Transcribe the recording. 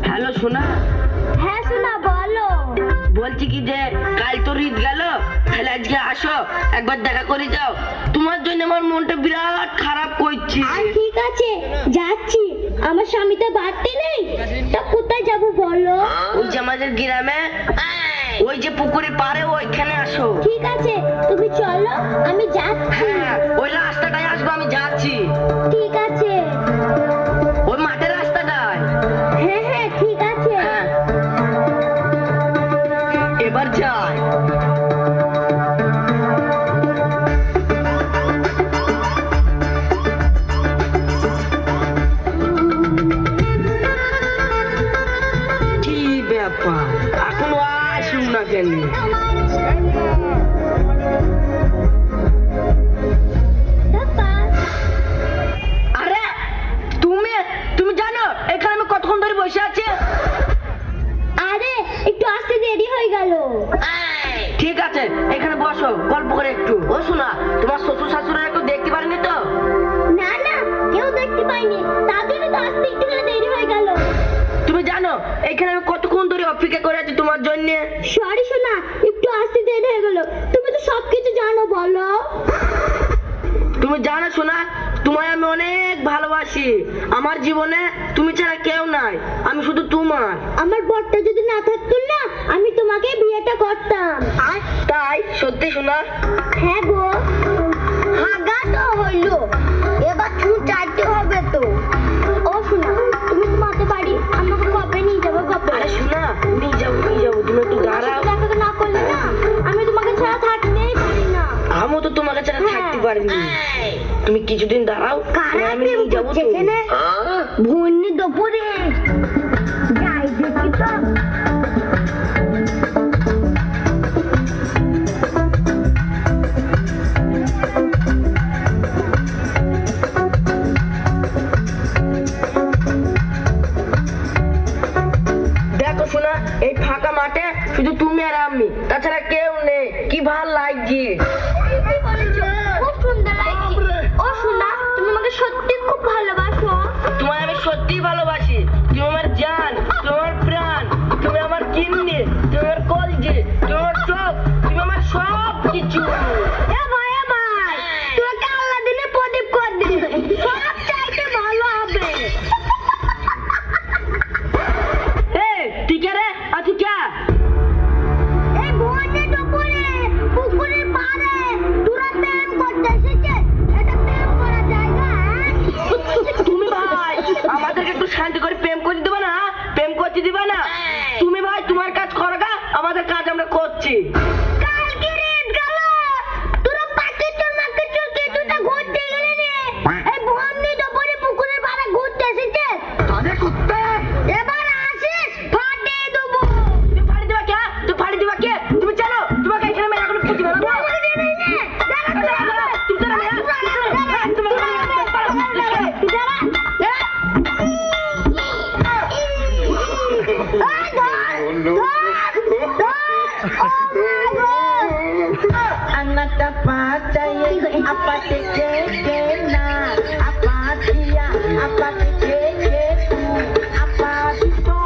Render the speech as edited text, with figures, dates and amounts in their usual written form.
Hello সোনা। হ্যাঁ সোনা বলো। বলছি কি যে কাল তো ঈদ গেল, তাহলে আজকে আসো, একবার দেখা করে যাও। তোমার জন্য আমার মনটা বিরাট খারাপ করছে। ঠিক আছে যাচ্ছি, আমার স্বামী তো বাড়তে নেই, তা কোথায় যাব বলো? ওই যে আমাদের গ্রামে ওই যে পুকুরের পাড়ে ওইখানে আসো। ঠিক আছে তুমি চলো, আমি যাচ্ছি। হ্যাঁ ওই রাস্তাটায় আসবো, আমি যাচ্ছি। ঠিক আছে। ওই মাঠের রাস্তাটায়। হ্যাঁ হ্যাঁ ঠিক আছে। হ্যাঁ এবার যাই। কি ব্যাপার, এখনো আসুন না কেন? আরে তুমি তুমি জানো এখানে আমি কতক্ষণ ধরে বসে আছি? আরে একটু আসতে দেরি হয়ে গেল। ঠিক আছে এখানে বসো, গল্প করে একটু। ও শোনা, তোমার শ্বশুর শাশুড়ি কেউ দেখতে পারেনি তো? না না, কেউ দেখতে পাইনি, তার জন্য তো আসতে একটু দেরি হয়ে গেল। তুমি জানো এখানে আমি কতক্ষণ ধরে অপেক্ষা করে আছি তোমার জন্য? সরি সোনা, একটু আসতে দেরি হয়ে গেল। তুমি তো সবকিছু জানো, বলো। তুমি জানো শোনা, তোমায় আমি অনেক ভালোবাসি। আমার জীবনে তুমি ছাড়া কেউ নাই, আমি শুধু তোমার। আমার বরটা যদি না থাকতো না, আমি তোমাকে বিয়েটা করতাম। আর তাই সত্যি শোনা? হ্যাঁ গো। হাগা তো হইলো, এবার চুল চাইতে হবে তো। ও শোনা, তুমি তোমাকে বাড়ি আমাকে কবে নিয়ে যাবো কবে? আরে শোনা, নিয়ে যাবো তুমি একটু দাঁড়াও। দেখা না করলে না, আমি তোমাকে ছাড়া থাকতেই পারি না। আমিও তো তোমাকে ছাড়া থাকতে পারিনি। তুমি কিছুদিন দাঁড়াও, আমি নিয়ে যাবো তো। ভুন্নি দুপুরে যাই দেখি তো। দেখো শোনা, এই ফাঁকা মাঠে শুধু তুমি আর আমি, তাছাড়া কেউ নেই। কি ভাল লাগছে। খুব সুন্দর লাগছে। ও শোনা, তুমি আমাকে সত্যি খুব ভালোবাসো? তোমায় আমি সত্যিই ভালোবাসি। তুমি আমার জান, তুমি আমার প্রাণ, তুমি আমার কিডনি, তুমি আমার কলজে, তুমি আমার চোখ, তুমি আমার সব কিছু। এ ভাই তোমাকে আল্লাহ দিনে প্রদীপ করে দিবে, সব চাইতে ভালো হবে। তুই কে রে? আর তুই কে? এই ভোরে দুপুরে পুকুরের পাড়ে তোরা প্রেম করতে এসেছে? এটা প্রেম করার জায়গা? তুমি ভাই আমাদেরকে একটু শান্তি করে প্রেম করতে দিবা না? প্রেম করতে দিবা না? তুমি ভাই তোমার কাজ করো গা, আমাদের কাজ আমরা করছি। কালকে রেড গেল, তোরা পাকে চমাকে চুকে তুই ঘুরতে গেলি রে। এই ভোরে দুপুরে পুকুরের পাড়ে ঘুরতে এসেছে? তাদের কুত্তা এবার আসিস, ফাটিয়ে দেবো। তুই ফাড়ি দিবা কে? তুই ফাড়ি দিবা কে? তুমি জানো তোমাকে এখানে আমি এখনো খুঁজি না। Anak dapat saya apa tiketnya, apa dia, apa tiketnya, apa itu.